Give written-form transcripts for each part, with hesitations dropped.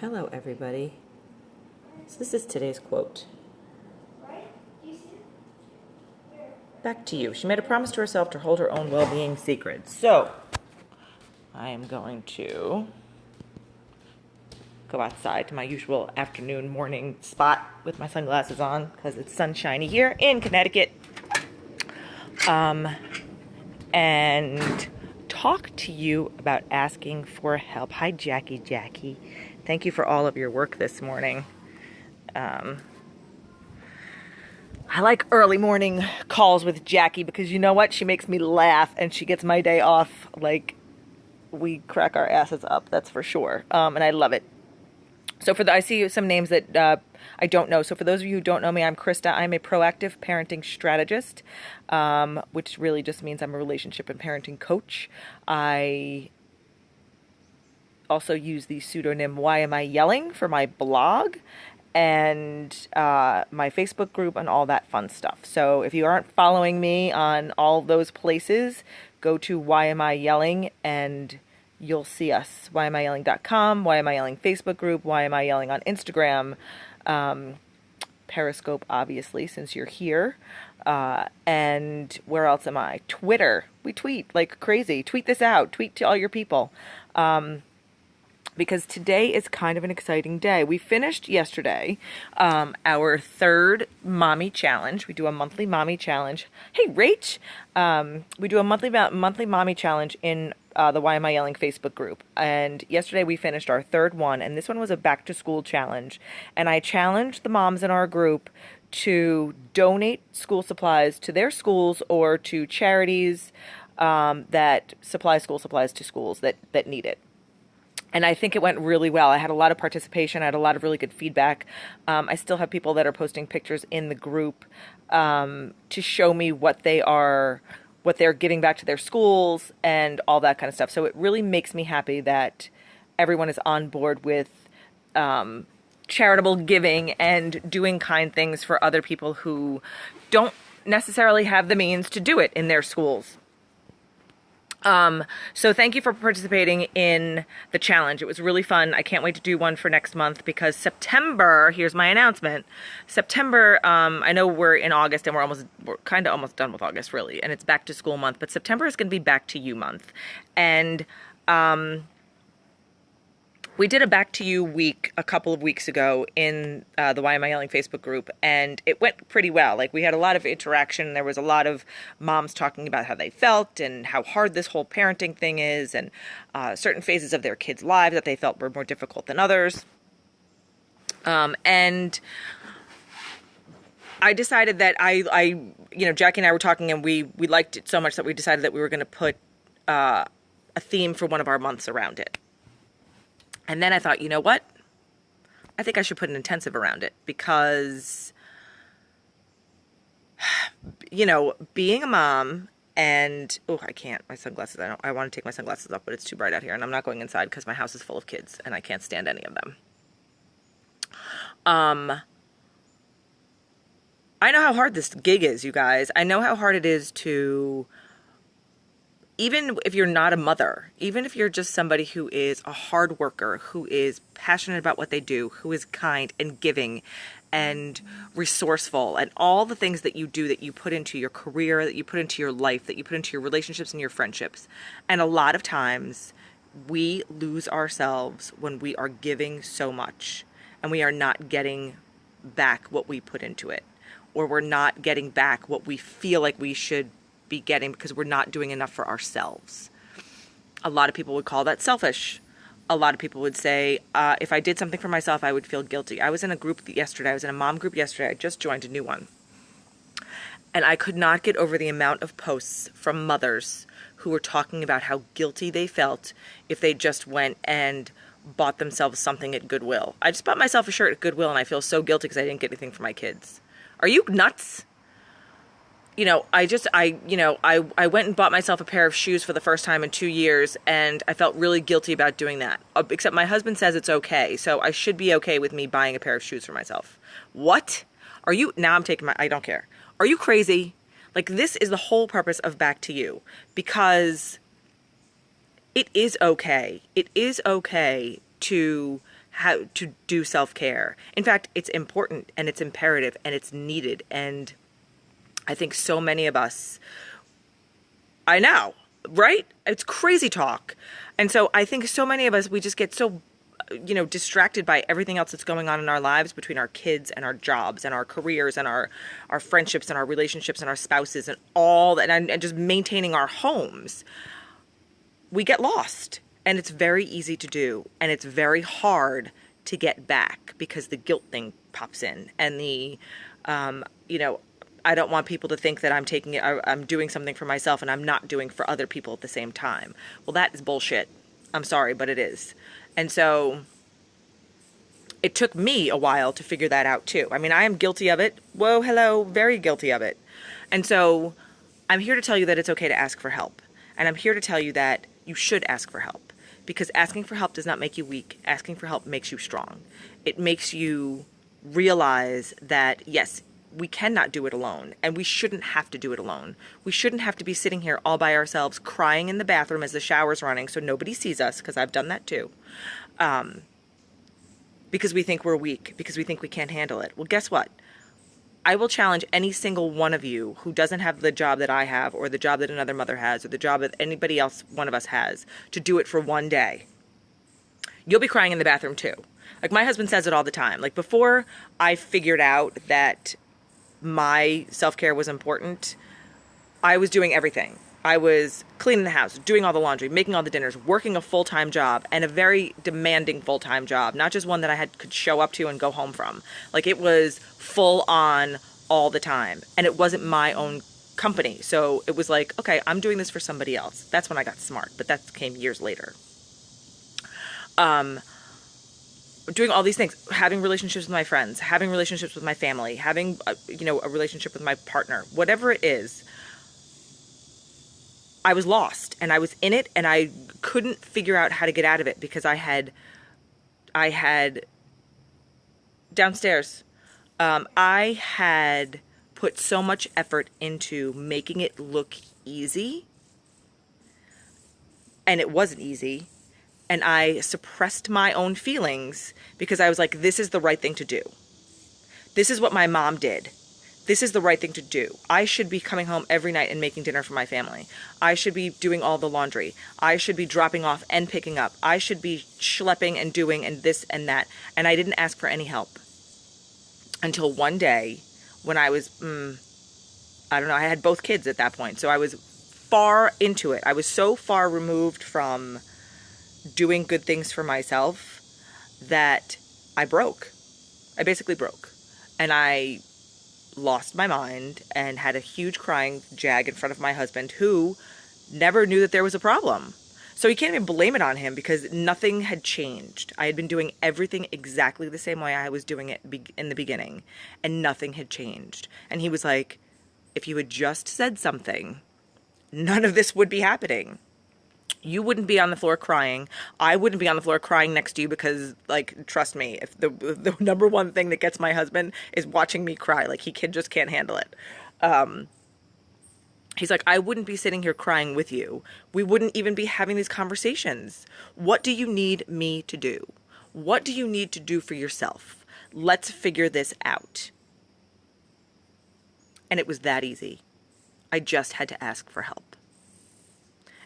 Hello, everybody. So this is today's quote. Back to you. She made a promise to herself to hold her own well-being secret. So, I am going to go outside to my usual afternoon, morning spot with my sunglasses on because it's sunshiny here in Connecticut. And talk to you about asking for help. Hi, Jackie. Thank you for all of your work this morning. I like early morning calls with Jackie because you know what? She makes me laugh and she gets my day off like we crack our asses up, that's for sure. And I love it. So I see some names that I don't know. So for those of you who don't know me, I'm Krista. I'm a proactive parenting strategist, which really just means I'm a relationship and parenting coach. I also use the pseudonym Why Am I Yelling for my blog and my Facebook group and all that fun stuff. So if you aren't following me on all those places, go to Why Am I Yelling and you'll see us. WhyAmIYelling.com, Why Am I Yelling Facebook group, Why Am I Yelling on Instagram, Periscope, obviously, since you're here. And where else am I? Twitter. We tweet like crazy. Tweet this out. Tweet to all your people. Because today is kind of an exciting day. We finished yesterday our third mommy challenge. We do a monthly mommy challenge. Hey, Rach! We do a monthly mommy challenge in the Why Am I Yelling Facebook group. And yesterday we finished our third one, and this one was a back to school challenge. And I challenged the moms in our group to donate school supplies to their schools or to charities that supply school supplies to schools that need it. And I think it went really well. I had a lot of participation. I had a lot of really good feedback. I still have people that are posting pictures in the group to show me what they're giving back to their schools and all that kind of stuff. So it really makes me happy that everyone is on board with charitable giving and doing kind things for other people who don't necessarily have the means to do it in their schools. So thank you for participating in the challenge. It was really fun. I can't wait to do one for next month because September, here's my announcement. September, I know we're in August and we're kind of almost done with August really, and it's back to school month, but September is going to be back to you month. And, we did a Back to You week a couple of weeks ago in the Why Am I Yelling Facebook group, and it went pretty well. Like, we had a lot of interaction. There was a lot of moms talking about how they felt and how hard this whole parenting thing is, and certain phases of their kids' lives that they felt were more difficult than others. And I decided that Jackie and I were talking, and we liked it so much that we decided that we were going to put a theme for one of our months around it. And then I thought, you know what? I think I should put an intensive around it because, being a mom and, I can't, my sunglasses, I want to take my sunglasses off, but it's too bright out here and I'm not going inside because my house is full of kids and I can't stand any of them. I know how hard this gig is, you guys. I know how hard it is to, even if you're not a mother, even if you're just somebody who is a hard worker, who is passionate about what they do, who is kind and giving and resourceful, and all the things that you do, that you put into your career, that you put into your life, that you put into your relationships and your friendships. And a lot of times we lose ourselves when we are giving so much and we are not getting back what we put into it, or we're not getting back what we feel like we should be getting because we're not doing enough for ourselves. A lot of people would call that selfish. A lot of people would say, if I did something for myself, I would feel guilty. I was in a group yesterday. I was in a mom group yesterday. I just joined a new one. And I could not get over the amount of posts from mothers who were talking about how guilty they felt if they just went and bought themselves something at Goodwill. I just bought myself a shirt at Goodwill and I feel so guilty because I didn't get anything for my kids. Are you nuts? I went and bought myself a pair of shoes for the first time in 2 years, and I felt really guilty about doing that. Except my husband says it's okay, so I should be okay with me buying a pair of shoes for myself. What? Now I'm taking I don't care. Are you crazy? Like, this is the whole purpose of Back to You, because it is okay. It is okay to how to do self-care. In fact, it's important and it's imperative and it's needed. And I think so many of us, I know, right? It's crazy talk. And so I think so many of us, we just get so, distracted by everything else that's going on in our lives, between our kids and our jobs and our careers and our friendships and our relationships and our spouses and all that, and just maintaining our homes. We get lost, and it's very easy to do. And it's very hard to get back because the guilt thing pops in, and I don't want people to think that I'm doing something for myself and I'm not doing for other people at the same time. Well, that is bullshit. I'm sorry, but it is. And so it took me a while to figure that out too. I mean, I am guilty of it. Whoa, hello, very guilty of it. And so I'm here to tell you that it's okay to ask for help. And I'm here to tell you that you should ask for help, because asking for help does not make you weak. Asking for help makes you strong. It makes you realize that, yes, we cannot do it alone, and we shouldn't have to do it alone. We shouldn't have to be sitting here all by ourselves crying in the bathroom as the shower's running so nobody sees us, because I've done that too. Because we think we're weak, because we think we can't handle it. Well, guess what? I will challenge any single one of you who doesn't have the job that I have, or the job that another mother has, or the job that anybody else, one of us has, to do it for one day. You'll be crying in the bathroom too. Like, my husband says it all the time. Like, before I figured out that my self-care was important, I was doing everything. I was cleaning the house, doing all the laundry, making all the dinners, working a full-time job, and a very demanding full-time job, not just one that I could show up to and go home from. Like, it was full on all the time, and it wasn't my own company. So it was like, okay, I'm doing this for somebody else. That's when I got smart, but that came years later. Doing all these things, having relationships with my friends, having relationships with my family, having, a relationship with my partner, whatever it is, I was lost, and I was in it, and I couldn't figure out how to get out of it, because I had downstairs, I had put so much effort into making it look easy, and it wasn't easy. And I suppressed my own feelings because I was like, this is the right thing to do. This is what my mom did. This is the right thing to do. I should be coming home every night and making dinner for my family. I should be doing all the laundry. I should be dropping off and picking up. I should be schlepping and doing and this and that. And I didn't ask for any help until one day when I was, I had both kids at that point. So I was far into it. I was so far removed from doing good things for myself that I broke. I basically broke. And I lost my mind and had a huge crying jag in front of my husband, who never knew that there was a problem. So you can't even blame it on him, because nothing had changed. I had been doing everything exactly the same way I was doing it in the beginning, and nothing had changed. And he was like, if you had just said something, none of this would be happening. You wouldn't be on the floor crying. I wouldn't be on the floor crying next to you, because, like, trust me, if the number one thing that gets my husband is watching me cry, like, he just can't handle it. He's like, I wouldn't be sitting here crying with you. We wouldn't even be having these conversations. What do you need me to do? What do you need to do for yourself? Let's figure this out. And it was that easy. I just had to ask for help.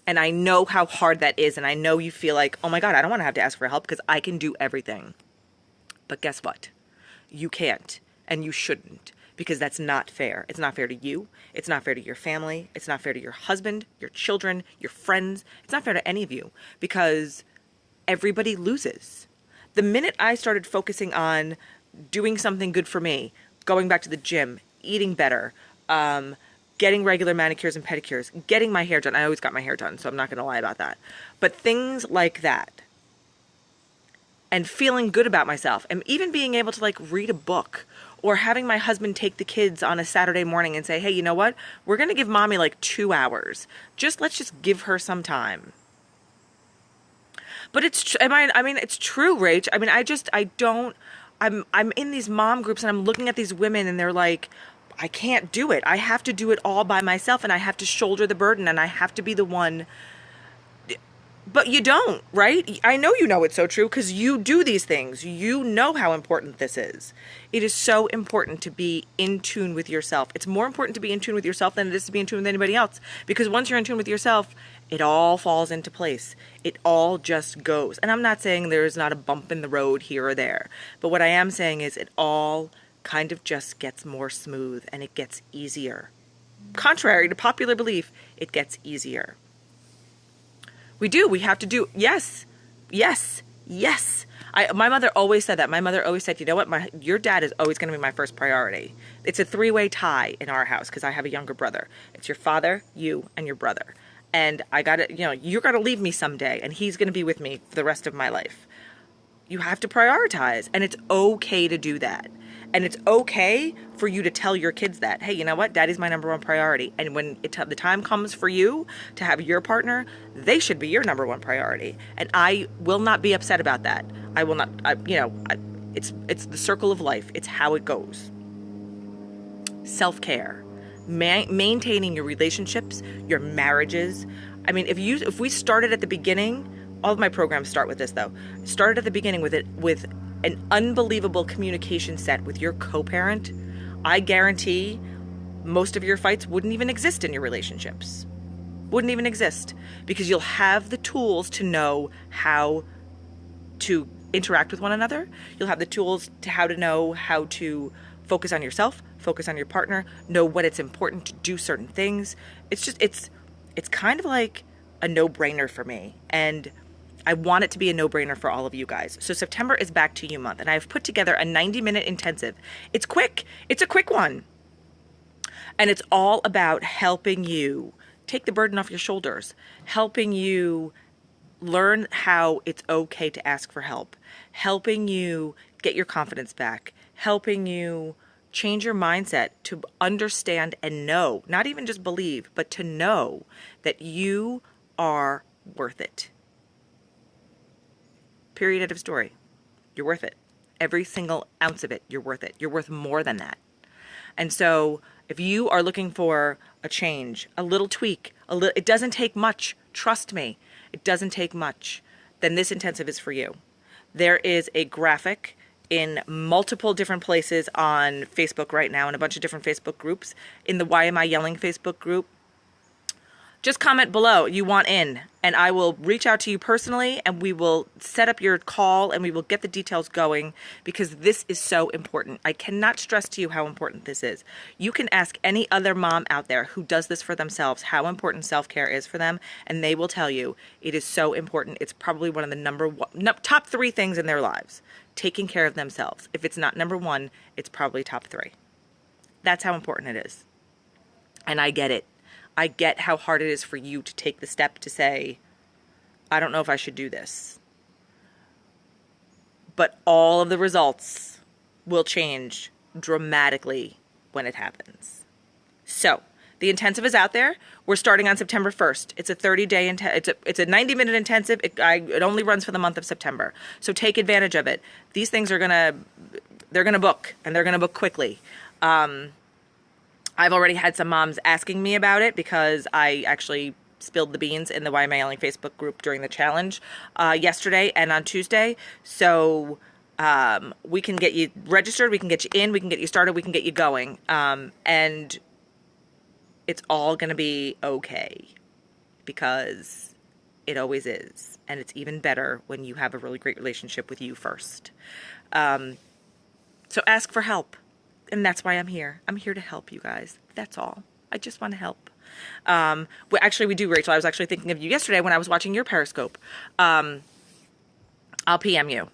And I know how hard that is. And I know you feel like, oh my God, I don't want to have to ask for help because I can do everything. But guess what? You can't, and you shouldn't, because that's not fair. It's not fair to you. It's not fair to your family. It's not fair to your husband, your children, your friends. It's not fair to any of you, because everybody loses. The minute I started focusing on doing something good for me, going back to the gym, eating better, getting regular manicures and pedicures, getting my hair done. I always got my hair done, so I'm not going to lie about that. But things like that, and feeling good about myself, and even being able to, like, read a book, or having my husband take the kids on a Saturday morning and say, hey, you know what? We're going to give mommy like 2 hours. Let's just give her some time. But it's true, Rach. I mean, I'm in these mom groups, and I'm looking at these women, and they're like, I can't do it. I have to do it all by myself, and I have to shoulder the burden, and I have to be the one. But you don't, right? I know you know it's so true because you do these things. You know how important this is. It is so important to be in tune with yourself. It's more important to be in tune with yourself than it is to be in tune with anybody else. Because once you're in tune with yourself, it all falls into place. It all just goes. And I'm not saying there's not a bump in the road here or there. But what I am saying is it all kind of just gets more smooth and it gets easier. Contrary to popular belief, it gets easier. We do. We have to do. Yes. Yes. Yes. My mother always said that. My mother always said, you know what? Your dad is always going to be my first priority. It's a three-way tie in our house because I have a younger brother. It's your father, you, and your brother. And I got to, you're going to leave me someday and he's going to be with me for the rest of my life. You have to prioritize, and it's okay to do that. And it's okay for you to tell your kids that, hey, you know what? Daddy's my number one priority. And when the time comes for you to have your partner, they should be your number one priority. And I will not be upset about that. I will not, it's the circle of life. It's how it goes. Self-care, maintaining your relationships, your marriages. I mean, if we started at the beginning, all of my programs start with this though. Started at the beginning with an unbelievable communication set with your co-parent, I guarantee most of your fights wouldn't even exist in your relationships. Wouldn't even exist because you'll have the tools to know how to interact with one another. You'll have the tools to know how to focus on yourself, focus on your partner, know when it's important to do certain things. It's kind of like a no-brainer for me. And I want it to be a no-brainer for all of you guys. So September is Back to You month, and I've put together a 90-minute intensive. It's quick. It's a quick one. And it's all about helping you take the burden off your shoulders, helping you learn how it's okay to ask for help, helping you get your confidence back, helping you change your mindset to understand and know, not even just believe, but to know that you are worth it. Period, end of story. You're worth it. Every single ounce of it, you're worth it. You're worth more than that. And so if you are looking for a change, a little tweak, it doesn't take much. Trust me, it doesn't take much. Then this intensive is for you. There is a graphic in multiple different places on Facebook right now, in a bunch of different Facebook groups. In the Why Am I Yelling Facebook group, just comment below you want in, and I will reach out to you personally, and we will set up your call, and we will get the details going, because this is so important. I cannot stress to you how important this is. You can ask any other mom out there who does this for themselves how important self-care is for them, and they will tell you it is so important. It's probably one of the top 3 things in their lives, taking care of themselves. If it's not number 1, it's probably top 3. That's how important it is. And I get it. I get how hard it is for you to take the step to say, I don't know if I should do this. But all of the results will change dramatically when it happens. So, the intensive is out there. We're starting on September 1st. It's a 30-day it's a 90-minute intensive. It only runs for the month of September. So take advantage of it. These things they're going to book, and they're going to book quickly. I've already had some moms asking me about it because I actually spilled the beans in the Why Am I Yelling Facebook group during the challenge yesterday and on Tuesday. So we can get you registered, we can get you in, we can get you started, we can get you going. And it's all going to be okay because it always is. And it's even better when you have a really great relationship with you first. So ask for help. And that's why I'm here. I'm here to help you guys. That's all. I just want to help. We do, Rachel. I was actually thinking of you yesterday when I was watching your Periscope. I'll PM you.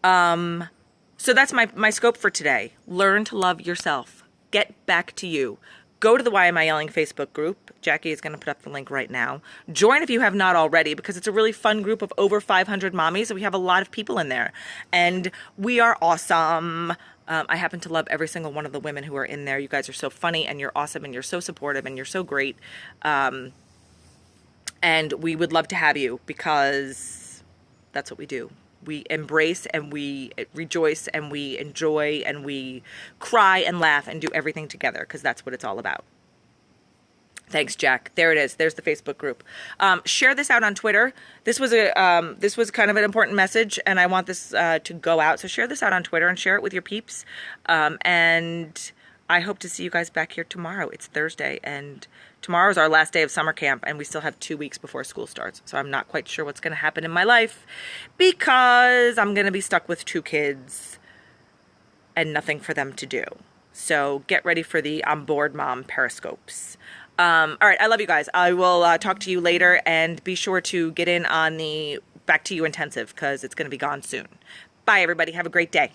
So that's my scope for today. Learn to love yourself. Get back to you. Go to the Why Am I Yelling Facebook group. Jackie is going to put up the link right now. Join if you have not already, because it's a really fun group of over 500 mommies, and we have a lot of people in there. And we are awesome. I happen to love every single one of the women who are in there. You guys are so funny, and you're awesome, and you're so supportive, and you're so great. And we would love to have you, because that's what we do. We embrace, and we rejoice, and we enjoy, and we cry and laugh and do everything together, because that's what it's all about. Thanks, Jack. There it is. There's the Facebook group. Share this out on Twitter. This was kind of an important message, and I want this to go out. So share this out on Twitter and share it with your peeps. And I hope to see you guys back here tomorrow. It's Thursday, and tomorrow is our last day of summer camp, and we still have 2 weeks before school starts. So I'm not quite sure what's going to happen in my life because I'm going to be stuck with 2 kids and nothing for them to do. So get ready for the On Board Mom periscopes. All right, I love you guys. I will talk to you later, and be sure to get in on the Back to You intensive because it's going to be gone soon. Bye, everybody. Have a great day.